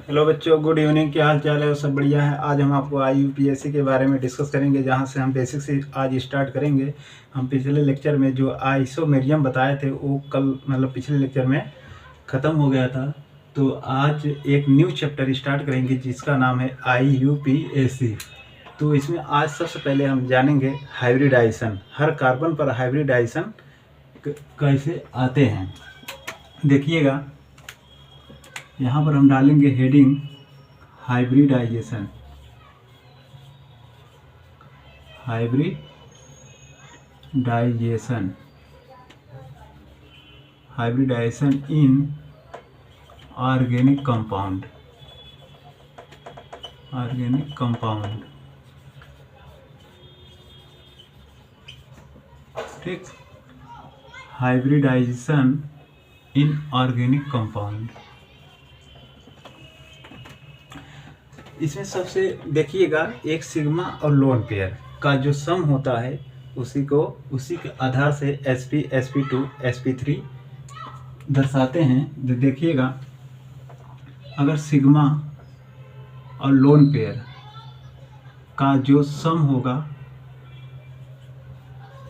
Hello बच्चों, good evening. क्या हाल चाल है? वो सब बढ़िया है। आज हम आपको IUPAC के बारे में डिस्कस करेंगे, जहां से हम बेसिक से आज स्टार्ट करेंगे। हम पिछले लेक्चर में जो आइसोमेरियम बताए थे वो कल पिछले लेक्चर में ख़त्म हो गया था। तो आज एक न्यू चैप्टर स्टार्ट करेंगे जिसका नाम है IUPAC। तो इसमें आज सबसे पहले हम जानेंगे हाइब्रिडाइजेशन। हर कार्बन पर हाइब्रिडाइजेशन कैसे आते हैं। देखिएगा, यहाँ पर हम डालेंगे heading hybridization. Hybridization in organic compound. ठीक, हाइब्रिडाइजेशन इन ऑर्गेनिक कंपाउंड। इसमें सबसे देखिएगा, एक सिग्मा और लोन पेयर का जो सम होता है उसी के आधार से sp sp2 sp3 दर्शाते हैं। देखिएगा, अगर सिग्मा और लोन पेयर का जो सम होगा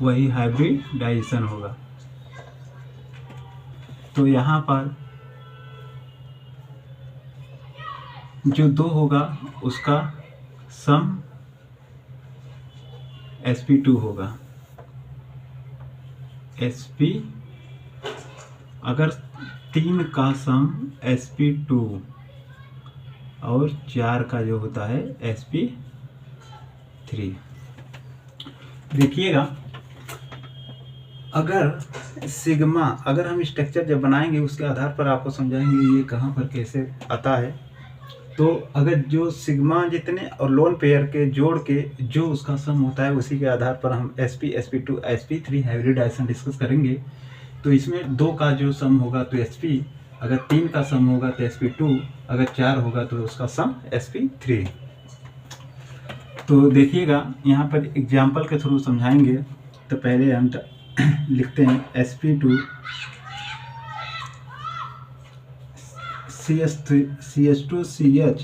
वही हाइब्रिडाइजेशन होगा। तो यहाँ पर जो दो होगा उसका सम sp2 होगा। अगर 3 का सम sp2 और 4 का जो होता है sp3। देखिएगा, अगर सिग्मा, अगर हम स्ट्रक्चर जब बनाएंगे उसके आधार पर आपको समझाएंगे ये कहाँ पर कैसे आता है। तो अगर जो सिग्मा जितने और लोन पेयर के जोड़ के जो उसका सम होता है उसी के आधार पर हम sp sp2 sp3 hybridisation discuss करेंगे। तो इसमें 2 का जो सम होगा तो sp, अगर 3 का सम होगा तो sp2, अगर 4 होगा तो उसका सम sp3। तो देखिएगा, यहाँ पर एग्जाम्पल के थ्रू समझाएंगे। तो पहले हम लिखते हैं sp2 CH2CH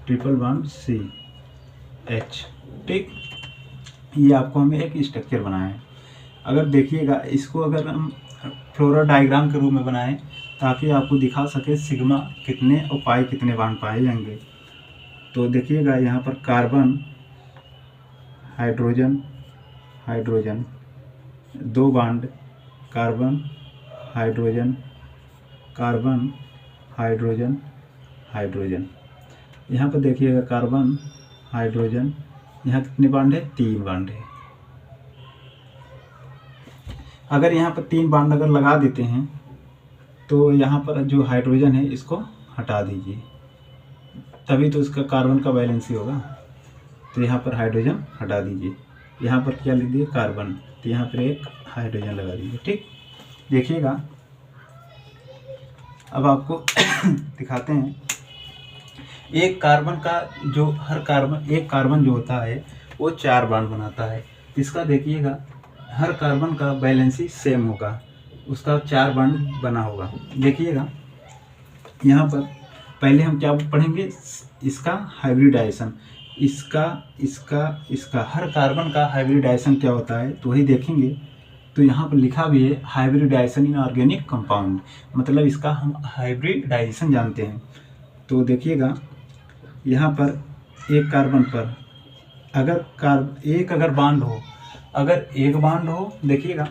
triple bond CH। ठीक, ये आपको हमें एक स्ट्रक्चर बनाना है। अगर देखिएगा, इसको अगर हम फ्लोरल डायग्राम के रूप में बनाएं ताकि आपको दिखा सके सिग्मा कितने और पाई कितने बॉन्ड पाए जाएंगे। तो देखिएगा, यहाँ पर carbon hydrogen 2 bond, carbon hydrogen यहाँ पर देखिएगा कार्बन हाइड्रोजन, यहाँ कितने बॉन्ड है? 3 बॉन्ड है। अगर यहाँ पर 3 बॉन्ड अगर लगा देते हैं तो यहाँ पर जो हाइड्रोजन है इसको हटा दीजिए, तभी तो इसका कार्बन का बैलेंस ही होगा। तो यहाँ पर हाइड्रोजन हटा दीजिए, यहाँ पर क्या लिख दिए? कार्बन। तो यहाँ पर एक हाइड्रोजन लगा दीजिए। ठीक, देखिएगा, अब आपको दिखाते हैं। एक कार्बन का जो एक कार्बन जो होता है वो 4 बॉन्ड बनाता है। इसका देखिएगा, हर कार्बन का बैलेंस ही सेम होगा, उसका 4 बॉन्ड बना होगा। देखिएगा, यहाँ पर पहले हम क्या पढ़ेंगे? इसका हाइब्रिडाइजेशन, इसका हर कार्बन का हाइब्रिडाइजेशन क्या होता है तो वही देखेंगे। तो यहाँ पर लिखा भी है हाइब्रिडाइजेशन इन ऑर्गेनिक कंपाउंड, मतलब इसका हम हाइब्रिडाइजेशन जानते हैं। तो देखिएगा, यहाँ पर एक कार्बन पर अगर बॉन्ड हो, देखिएगा,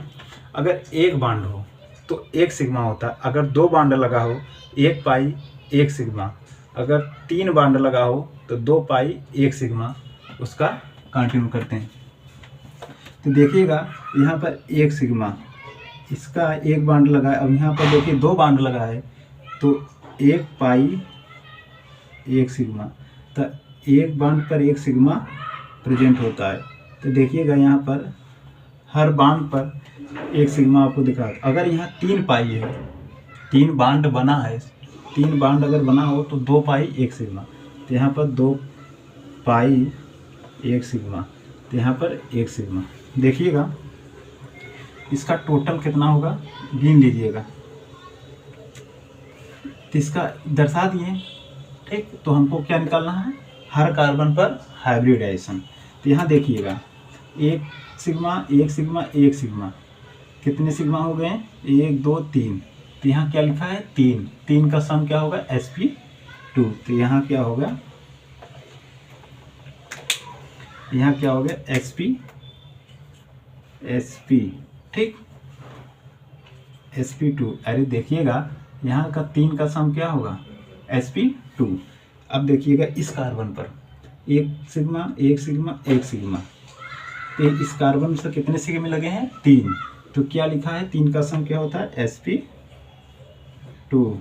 अगर एक बॉन्ड हो तो 1 सिग्मा होता है। अगर 2 बॉन्ड लगा हो 1 पाई 1 सिग्मा। अगर 3 बॉन्ड लगा हो तो 2 पाई 1 सिग्मा। उसका कंटिन्यू करते हैं। तो देखिएगा, यहाँ पर 1 सिग्मा, इसका 1 बॉन्ड लगा है। अब यहाँ पर देखिए 2 बॉन्ड लगा है तो 1 पाई 1 सिग्मा। तो 1 बॉन्ड पर 1 सिग्मा प्रेजेंट होता है। तो देखिएगा, यहाँ पर हर बॉन्ड पर 1 सिग्मा आपको दिखा। अगर यहाँ 3 पाई है, 3 बॉन्ड बना है, 3 बॉन्ड अगर बना हो तो 2 पाई 1 सिग्मा। तो यहाँ पर 2 पाई 1 सिग्मा, तो यहाँ पर 1 सिग्मा। देखिएगा इसका टोटल कितना होगा, गिन लीजिएगा। तो इसका दर्शा दिए, ठीक। तो हमको क्या निकालना है, हर कार्बन पर हाइब्रिडाइजेशन। तो यहाँ देखिएगा एक सिग्मा एक सिग्मा एक सिग्मा, कितने सिग्मा हो गए, 1 2 3। तो यहाँ क्या लिखा है, 3, 3 का सम क्या होगा, sp2। तो यहाँ क्या होगा, यहाँ क्या हो गया, sp, ठीक, sp2। अरे देखिएगा यहाँ का 3 का सम क्या होगा, sp2। अब देखिएगा इस कार्बन पर एक सिग्मा एक सिग्मा एक सिग्मा, तो इस कार्बन से कितने सिग्मा लगे हैं, 3। तो क्या लिखा है, 3 का सम क्या होता है, sp2।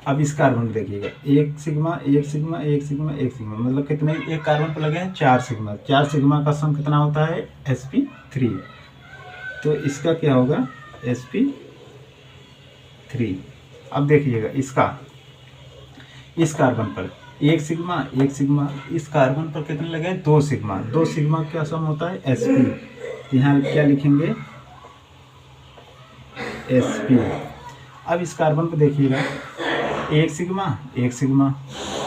अब इस कार्बन देखिएगा एक सिग्मा एक सिग्मा एक सिग्मा एक सिग्मा, मतलब कितने, एक कार्बन पर लगे हैं 4 सिग्मा, 4 सिग्मा का सम कितना होता है, sp3। तो इसका क्या होगा, sp3। अब देखिएगा इसका, इस कार्बन पर एक सिग्मा, इस कार्बन पर कितने लगे हैं, 2 सिग्मा, 2 सिग्मा का सम होता है sp। यहाँ क्या लिखेंगे, sp। अब इस कार्बन पर देखिएगा एक सिग्मा,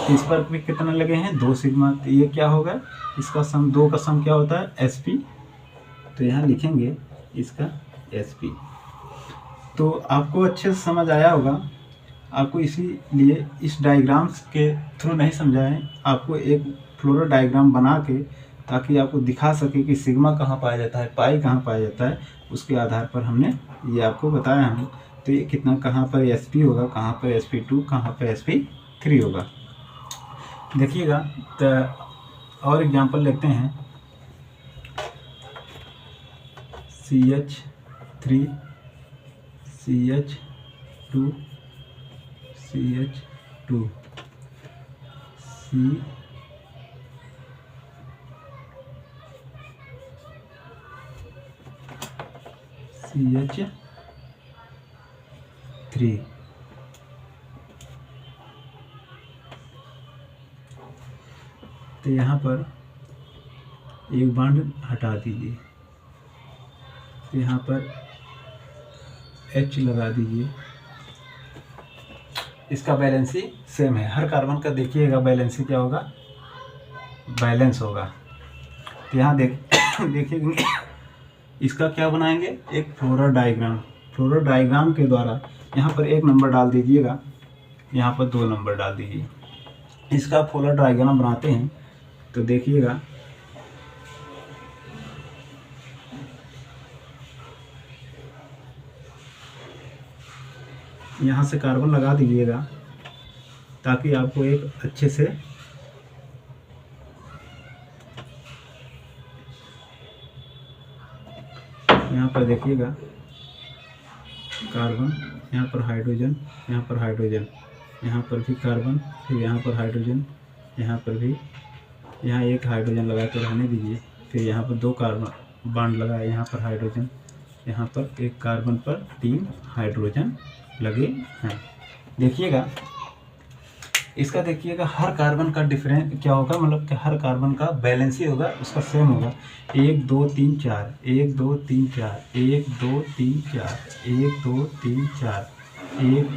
इस पर भी कितना लगे हैं, 2 सिग्मा। तो ये क्या होगा, इसका सम, 2 का सम क्या होता है, sp। तो यहाँ लिखेंगे इसका sp। तो आपको अच्छे से समझ आया होगा। आपको इसीलिए इस डायग्राम्स के थ्रू नहीं समझाएं, आपको एक फ्लोरो डायग्राम बना के, ताकि आपको दिखा सके कि सिग्मा कहाँ पाया जाता है, पाई कहाँ पाया जाता है, उसके आधार पर हमने ये आपको बताया हमें। तो ये कितना, कहाँ पर sp होगा, कहाँ पर sp2, कहाँ पर sp3 होगा। देखिएगा तो और एग्जांपल लेते हैं, CH3 CH2 CH2 CH3। तो यहाँ पर एक बॉन्ड हटा दीजिए, तो यहाँ पर H लगा दीजिए। इसका बैलेंसी सेम है, हर कार्बन का देखिएगा बैलेंसी क्या होगा, बैलेंस होगा। तो यहाँ देखिए इसका क्या बनाएंगे, एक फ्लोरो डायग्राम के द्वारा यहाँ पर 1 नंबर डाल दीजिएगा, यहाँ पर 2 नंबर डाल दीजिए। इसका फ्लोरो डायग्राम बनाते हैं तो देखिएगा यहाँ से कार्बन लगा दीजिएगा, ताकि आपको एक अच्छे से यहाँ पर देखिएगा कार्बन, यहाँ पर हाइड्रोजन, यहाँ पर हाइड्रोजन, यहाँ पर भी कार्बन, फिर यहाँ पर हाइड्रोजन, यहाँ पर भी, यहाँ एक हाइड्रोजन लगा कर रहने दीजिए। फिर यहाँ पर 2 कार्बन बॉन्ड लगाए, यहाँ पर हाइड्रोजन, यहाँ पर एक कार्बन पर 3 हाइड्रोजन लगे हैं। देखिएगा इसका, देखिएगा हर कार्बन का डिफरेंस क्या होगा, मतलब कि हर कार्बन का बैलेंस ही होगा, उसका सेम होगा। 1 2 3 4 1 2 3 4 1 2 3 4 1 2 3 4 1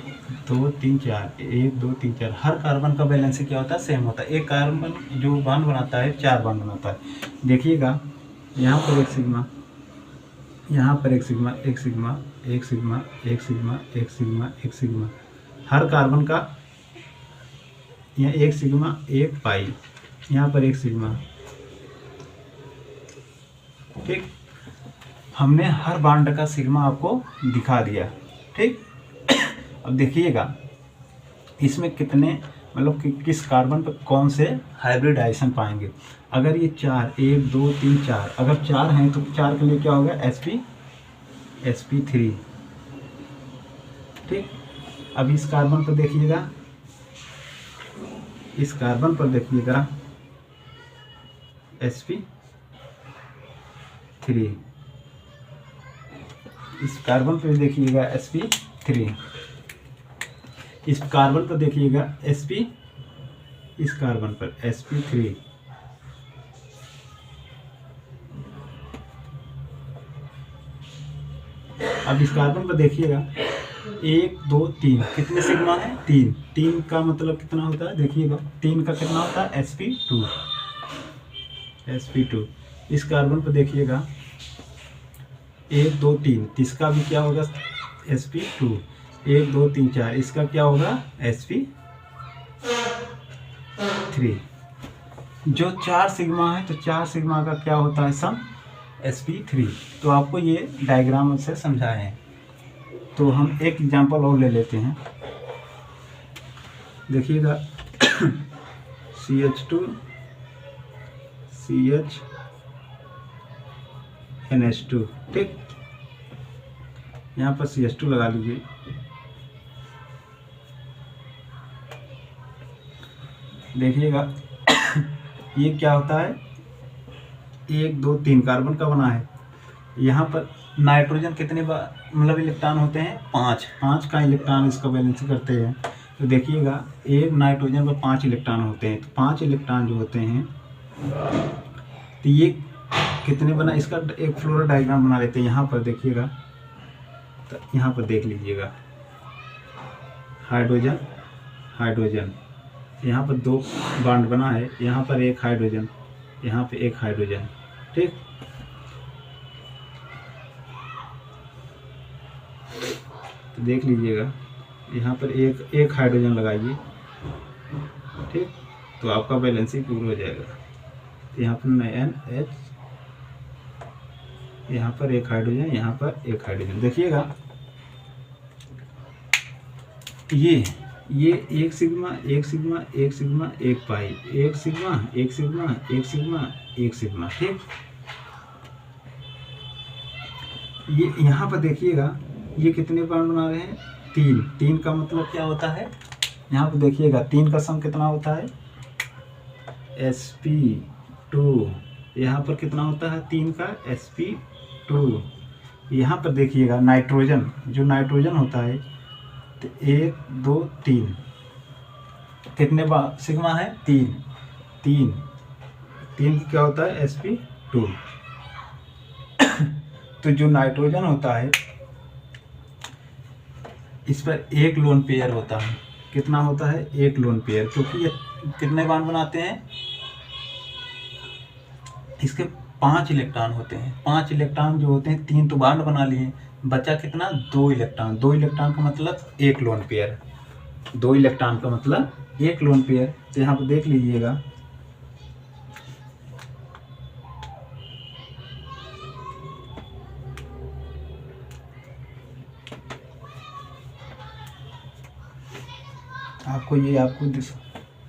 2 3 4 1 2 3 4, हर कार्बन का बैलेंस क्या होता है, सेम होता है। एक कार्बन जो बॉन्ड बनाता है 4 बॉन्ड बनाता है। देखिएगा यहाँ पर एक सिग्मा, यहाँ पर एक सिग्मा, एक सिग्मा, एक सिग्मा, एक सिग्मा, एक सिग्मा, एक सिग्मा, हर कार्बन का यहाँ एक सिग्मा, एक पाई, यहाँ पर एक सिग्मा, ठीक। हमने हर बॉन्ड का सिग्मा आपको दिखा दिया, ठीक। अब देखिएगा इसमें कितने, मतलब कि किस कार्बन पर कौन से हाइब्रिडाइजेशन पाएंगे। अगर ये 4 1 2 3 4, अगर 4 हैं तो 4 के लिए क्या होगा, sp3, ठीक। अब इस कार्बन पर देखिएगा, इस कार्बन पर देखिएगा sp3, इस कार्बन पर देखिएगा sp3, इस कार्बन पर देखिएगा sp, इस कार्बन पर sp3, अब इस कार्बन पर देखिएगा 1 2 3 कितने सिग्मा है? 3। 3 का मतलब कितना होता है? देखिएगा 3 का कितना होता है? sp2। इस कार्बन पर देखिएगा 1 2 3, इसका भी क्या होगा? sp2। 1 2 3 4, इसका क्या होगा? sp3। जो 4 सिग्मा है तो 4 सिग्मा का क्या होता है? सम sp3। तो आपको ये डायग्राम से समझाए हैं। तो हम एक एग्जांपल और ले लेते हैं। देखिएगा CH2 CH NH2, ठीक। यहाँ पर CH2 लगा लीजिए। देखिएगा ये क्या होता है? 1 2 3 कार्बन का बना है। यहाँ पर नाइट्रोजन कितने मतलब इलेक्ट्रॉन होते हैं? 5 का इलेक्ट्रॉन इसका बैलेंस करते हैं। तो देखिएगा एक नाइट्रोजन पर 5 इलेक्ट्रॉन होते हैं। तो 5 इलेक्ट्रॉन जो होते हैं तो ये कितने बना? इसका एक फ्लोरो डायग्राम बना लेते हैं। यहाँ पर देखिएगा, तो यहाँ पर देख लीजिएगा हाइड्रोजन हाइड्रोजन, यहाँ पर 2 बॉन्ड बना है। यहाँ पर एक हाइड्रोजन, यहाँ पे एक हाइड्रोजन, ठीक। तो देख लीजिएगा यहाँ पर एक हाइड्रोजन लगाइए, ठीक। तो आपका बैलेंस ही पूरा हो जाएगा। तो यहाँ पर NH, यहाँ पर एक हाइड्रोजन, यहाँ पर एक हाइड्रोजन। देखिएगा ये एक सिग्मा एक सिग्मा एक सिग्मा एक पाई, एक सिग्मा एक सिग्मा एक सिग्मा एक सिग्मा, ठीक। ये यहाँ पर देखिएगा ये कितने बॉन्ड बना रहे हैं? 3 का मतलब क्या होता है? यहाँ पर देखिएगा 3 का सम कितना होता है? sp2। यहाँ पर कितना होता है? 3 का sp2। यहाँ पर देखिएगा नाइट्रोजन, जो नाइट्रोजन होता है तो 1 2 3 कितने सिग्मा है? 3 की क्या होता है? sp2। तो जो नाइट्रोजन होता है इस पर एक लोन पेयर होता है। कितना होता है? एक लोन पेयर, क्योंकि ये कितने बॉन्ड बनाते हैं? इसके 5 इलेक्ट्रॉन होते हैं। 5 इलेक्ट्रॉन जो होते हैं, 3 तो बॉन्ड बना लिए, बचा कितना? 2 इलेक्ट्रॉन। 2 इलेक्ट्रॉन का मतलब एक लोन पेयर। 2 इलेक्ट्रॉन का मतलब एक लोन पेयर। तो यहाँ पर देख लीजिएगा आपको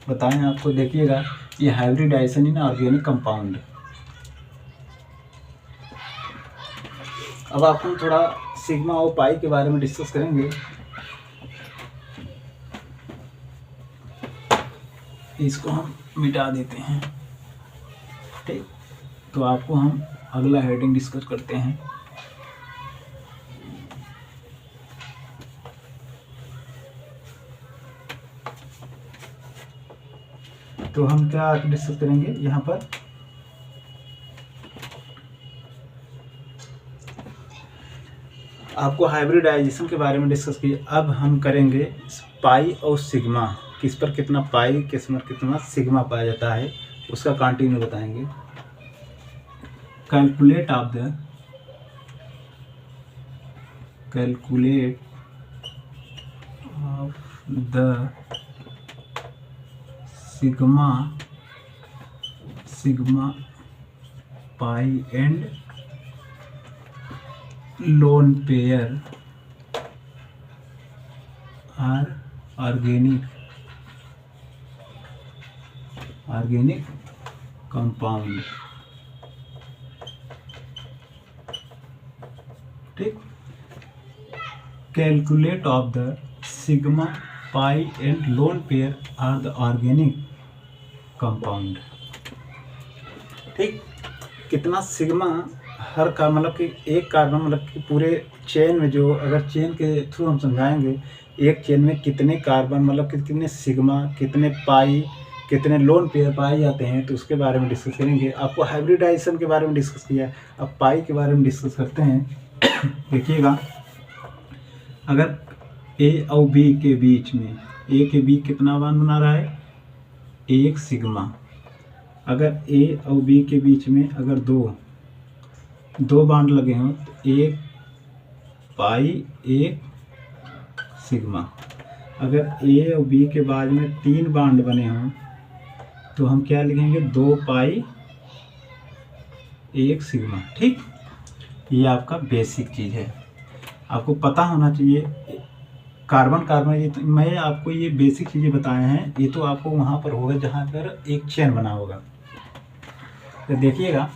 बताएं। आपको देखिएगा ये हाइब्रिडाइजेशन इन ऑर्गेनिक कंपाउंड। अब आपको थोड़ा सिग्मा और पाई के बारे में डिस्कस करेंगे। इसको हम मिटा देते हैं, ठीक। तो आपको हम अगला हेडिंग डिस्कस करते हैं। तो हम क्या डिस्कस करेंगे यहाँ पर? आपको हाइब्रिडाइजेशन के बारे में डिस्कस किया। अब हम करेंगे पाई और सिग्मा, किस पर कितना पाई, किस पर कितना सिग्मा पाया जाता है, उसका कंटिन्यू बताएंगे। Calculate of the sigma pi and lone pair are organic compound, ठीक। Calculate of the sigma pi and lone pair are the organic compound, ठीक। कितना सिग्मा हर का मतलब कि एक कार्बन मतलब कि पूरे चेन में, जो अगर चेन के थ्रू हम समझाएंगे, एक चेन में कितने कार्बन मतलब कि कितने सिग्मा, कितने पाई, कितने लोन पेयर पाए जाते हैं, तो उसके बारे में डिस्कस करेंगे। आपको हाइब्रिडाइजेशन के बारे में डिस्कस किया, अब पाई के बारे में डिस्कस करते हैं। देखिएगा, अगर ए और बी के बीच में, ए के बी कितना बांड बना रहा है, एक सिग्मा। अगर ए और बी के बीच में अगर दो बांड लगे हों तो एक पाई एक सिग्मा। अगर ए और बी के बाद में 3 बांड बने हों तो हम क्या लिखेंगे, 2 पाई 1 सिग्मा। ठीक, ये आपका बेसिक चीज़ है, आपको पता होना चाहिए। कार्बन कार्बन, ये तो मैं आपको ये बेसिक चीज़ें बताए हैं, ये तो आपको वहाँ पर होगा जहाँ पर एक चेन बना होगा। तो देखिएगा,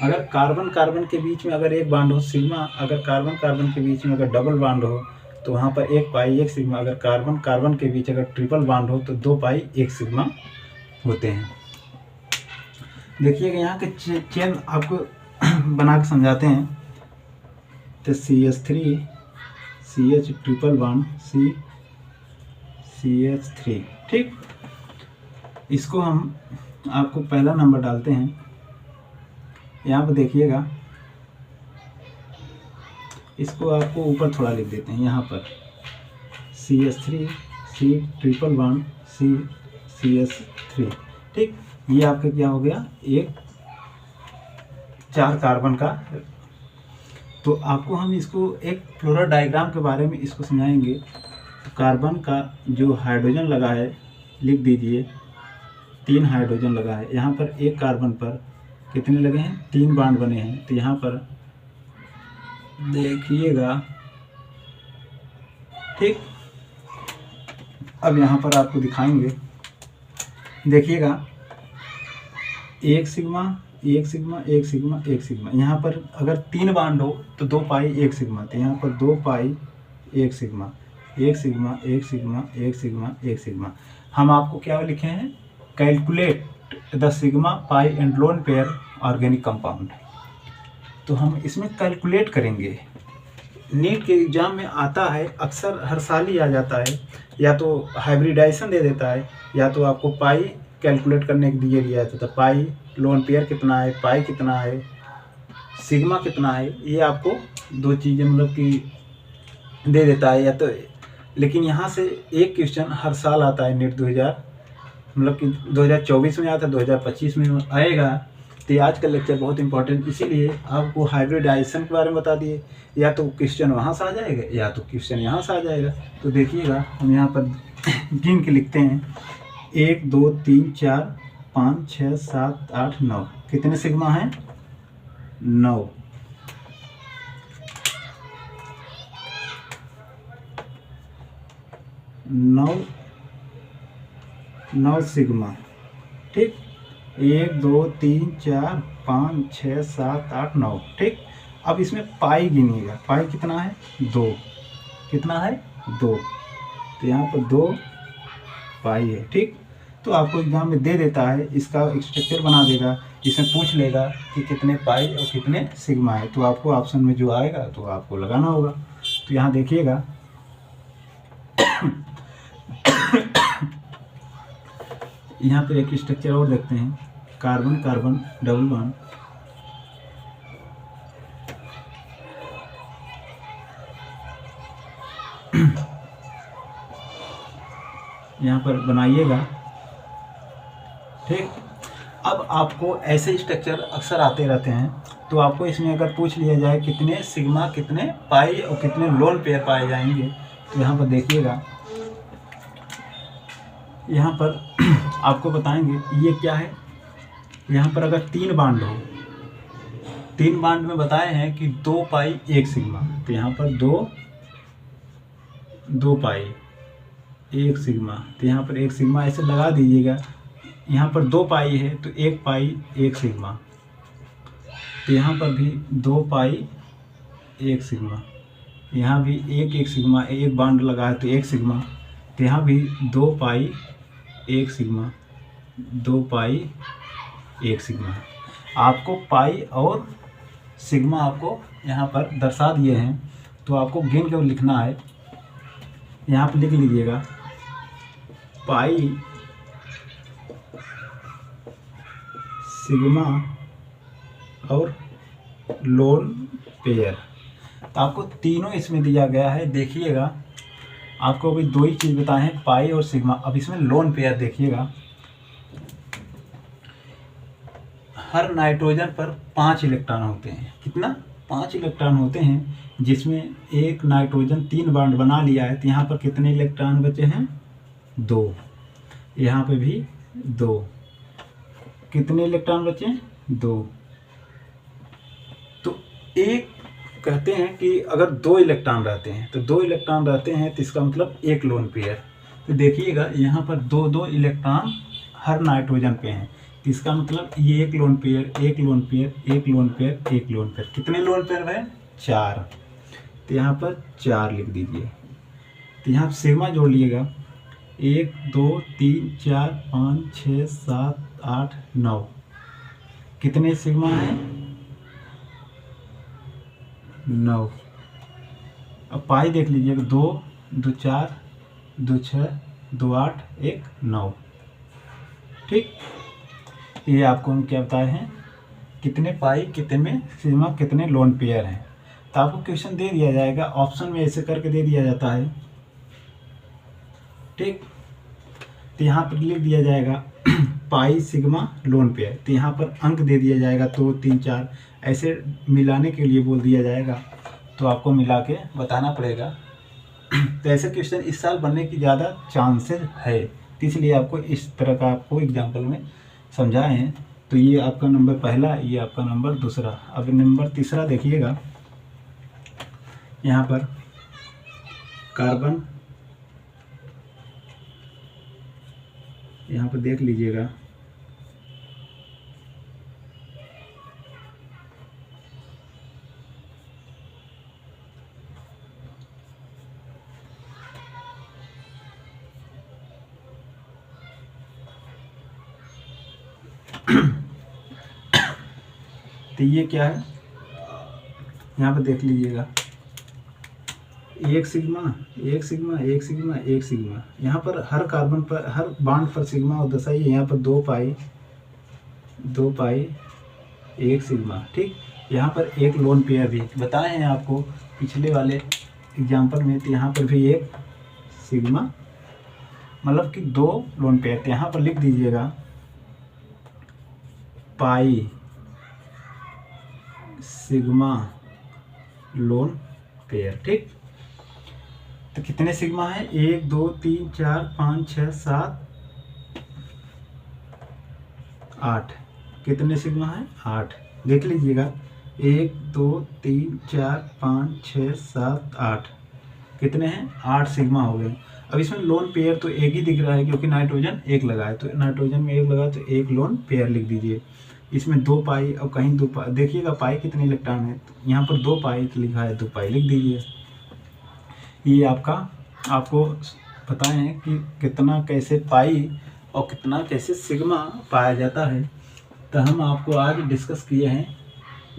अगर कार्बन कार्बन के बीच में अगर एक बांड हो सिग्मा, अगर कार्बन कार्बन के बीच में अगर डबल बांड हो तो वहाँ पर 1 पाई 1 सिग्मा। अगर कार्बन कार्बन के बीच अगर ट्रिपल बांड हो तो 2 पाई 1 सिग्मा होते हैं। देखिएगा, यहाँ के चेन आपको बना के समझाते हैं। तो CH3 CH triple bond CH3। ठीक, इसको हम आपको पहला नंबर डालते हैं। यहाँ पर देखिएगा, इसको आपको ऊपर थोड़ा लिख देते हैं। यहाँ पर CH3 C triple bond CH3। ठीक, ये आपका क्या हो गया, एक 4 कार्बन का। तो आपको हम इसको एक फ्लोरल डायग्राम के बारे में इसको समझाएंगे। तो कार्बन का जो हाइड्रोजन लगा है, लिख दीजिए 3 हाइड्रोजन लगा है। यहाँ पर एक कार्बन पर कितने लगे हैं, 3 बांड बने हैं। तो यहाँ पर देखिएगा, ठीक, अब यहाँ पर आपको दिखाएंगे। देखिएगा, 1 सिग्मा 1 सिग्मा 1 सिग्मा 1 सिग्मा। यहाँ पर अगर 3 बांड हो तो 2 पाई 1 सिग्मा। तो यहाँ पर 2 पाई 1 sigma 1 sigma 1 sigma 1 sigma 1 sigma. हम आपको क्या लिखे हैं, calculate the sigma pi and lone pair organic compound. तो हम इसमें कैलकुलेट करेंगे। नीट के एग्जाम में आता है, अक्सर हर साल ही आ जाता है। या तो हाइब्रिडाइजेशन दे देता है, या तो आपको पाई कैलकुलेट करने के दिए दिया जाता था, पाई लोन पेयर कितना है, पाई कितना है, सिग्मा कितना है। ये आपको 2 चीज़ें मतलब कि दे देता है या तो। लेकिन यहाँ से एक क्वेश्चन हर साल आता है नीट 2000 मतलब कि 2024 में आता है, 2025 में आएगा। तो आज का लेक्चर बहुत इंपॉर्टेंट, इसीलिए आपको हाइब्रिडाइजेशन के बारे में बता दिए। या तो क्वेश्चन वहाँ से आ जाएगा या तो क्वेश्चन यहाँ से आ जाएगा। तो देखिएगा, हम यहाँ पर गिन के लिखते हैं 1 2 3 4 5 6 7 8 9। कितने सिग्मा हैं, 9। नौ सिग्मा। ठीक, 1 2 3 4 5 6 7 8 9। ठीक, अब इसमें पाई गिनिएगा, पाई कितना है, 2। कितना है, 2। तो यहाँ पर 2 पाई है। ठीक, तो आपको एग्जाम में दे देता है, इसका स्ट्रक्चर बना देगा, इसमें पूछ लेगा कि कितने पाई और कितने सिग्मा है। तो आपको ऑप्शन में जो आएगा तो आपको लगाना होगा। तो यहाँ देखिएगा, यहाँ पर एक स्ट्रक्चर और देखते हैं, कार्बन कार्बन डबल बॉन्ड। यहाँ पर बनाइएगा। ठीक, अब आपको ऐसे स्ट्रक्चर अक्सर आते रहते हैं। तो आपको इसमें अगर पूछ लिया जाए कितने सिग्मा कितने पाई और कितने लोन पेयर पाए जाएंगे, तो यहाँ पर देखिएगा, यहाँ पर आपको बताएंगे ये क्या है। यहाँ पर अगर 3 बांड हो, 3 बांड में बताए हैं कि 2 पाई 1 सिग्मा। तो यहाँ पर 2 पाई 1 सिग्मा। तो यहाँ पर 1 सिग्मा ऐसे लगा दीजिएगा। यहाँ पर 2 पाई है तो 1 पाई 1 सिग्मा। तो यहाँ पर भी 2 पाई 1 सिग्मा। यहाँ भी 1 सिग्मा, एक बांड लगा है तो 1 सिग्मा। तो यहाँ भी 2 पाई 1 सिग्मा, 2 पाई 1 सिग्मा। आपको पाई और सिग्मा आपको यहाँ पर दर्शा दिए हैं, तो आपको गिन के लिखना है। यहाँ पर लिख लीजिएगा, पाई सिग्मा और लोन पेयर। तो आपको तीनों इसमें दिया गया है। देखिएगा, आपको अभी दो ही चीज़ बताए हैं, पाई और सिग्मा। अब इसमें लोन पेयर देखिएगा, हर नाइट्रोजन पर 5 इलेक्ट्रॉन होते हैं। कितना? 5 इलेक्ट्रॉन होते हैं, जिसमें एक नाइट्रोजन 3 बॉन्ड बना लिया है। तो यहाँ पर कितने इलेक्ट्रॉन बचे हैं? 2। यहाँ पे भी 2। कितने इलेक्ट्रॉन बचे? 2। तो एक कहते हैं कि अगर 2 इलेक्ट्रॉन रहते हैं, तो 2 इलेक्ट्रॉन रहते हैं तो इसका मतलब एक लोन पेयर। तो देखिएगा यहाँ पर 2-2 इलेक्ट्रॉन हर नाइट्रोजन पे हैं। इसका मतलब ये एक लोन पेयर, एक लोन पेयर, एक लोन पेयर, एक लोन पेयर। कितने लोन पेयर है? 4। तो यहाँ पर 4 लिख दीजिए। तो यहाँ सिग्मा जोड़ लीजिएगा, 1 2 3 4 5 6 7 8 9। कितने सिग्मा है? 9। अब पाई देख लीजिएगा, 2 2 4 2 6 2 8 1 9। ठीक, ये आपको हम क्या बताए हैं, कितने पाई, कितने सिग्मा, कितने लोन पेयर हैं। तो आपको क्वेश्चन दे दिया जाएगा, ऑप्शन में ऐसे करके दे दिया जाता है। ठीक, तो यहाँ पर लिख दिया जाएगा पाई सिग्मा लोन पेयर। तो यहाँ पर अंक दे दिया जाएगा 2 3 4, ऐसे मिलाने के लिए बोल दिया जाएगा। तो आपको मिला के बताना पड़ेगा। तो ऐसे क्वेश्चन इस साल बनने की ज़्यादा चांसेस है, तो इसलिए आपको इस तरह का आपको एग्जाम्पल में समझाए हैं। तो ये आपका नंबर पहला, ये आपका नंबर दूसरा। अब नंबर तीसरा देखिएगा, यहाँ पर कार्बन, यहाँ पर देख लीजिएगा, तो ये क्या है, यहाँ पर देख लीजिएगा, एक सिग्मा, एक सिग्मा, एक सिग्मा, एक सिग्मा। यहाँ पर हर कार्बन पर, हर बॉन्ड पर सिग्मा और दशा है। यहाँ पर 2 पाई 2 पाई 1 सिग्मा। ठीक, यहाँ पर एक लोन पेयर भी बताए हैं आपको पिछले वाले एग्जाम्पल में। तो यहाँ पर भी एक सिग्मा, मतलब कि 2 लोन पेयर। तो यहाँ पर लिख दीजिएगा पाई सिग्मा लोन पेयर। ठीक, तो कितने सिग्मा है? 1 2 3 4 5 6 7 8। कितने सिग्मा है? 8। देख लीजिएगा, 1 2 3 4 5 6 7 8। कितने हैं? 8 सिग्मा हो गए। अब इसमें लोन पेयर तो एक ही दिख रहा है, क्योंकि नाइट्रोजन एक लगा है। तो नाइट्रोजन में एक लगा, तो एक लोन पेयर लिख दीजिए। इसमें 2 पाई, और कहीं 2 पाई, देखिएगा पाई कितने इलेक्ट्रॉन है, तो यहाँ पर 2 पाई लिखा है, 2 पाई लिख दीजिए। ये आपको बताएं हैं कि कितना कैसे पाई और कितना कैसे सिग्मा पाया जाता है। तो हम आपको आज डिस्कस किए हैं,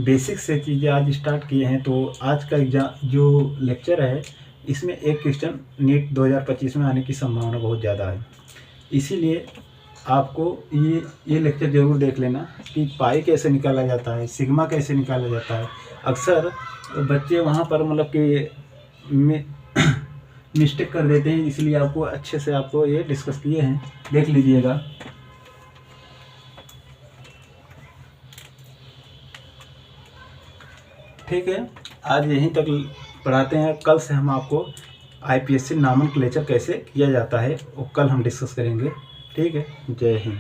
बेसिक से चीज़ें आज स्टार्ट किए हैं। तो आज का जो लेक्चर है, इसमें एक क्वेश्चन नीट 2025 में आने की संभावना बहुत ज़्यादा है। इसीलिए आपको ये लेक्चर ज़रूर देख लेना कि पाई कैसे निकाला जाता है, सिग्मा कैसे निकाला जाता है। अक्सर बच्चे वहाँ पर मतलब कि मिस्टेक कर देते हैं, इसलिए आपको अच्छे से आपको ये डिस्कस किए हैं, देख लीजिएगा। ठीक है, आज यहीं तक पढ़ाते हैं। कल से हम आपको IPSC नॉमेनक्लेचर कैसे किया जाता है वो कल हम डिस्कस करेंगे। ठीक है, जय हिंद।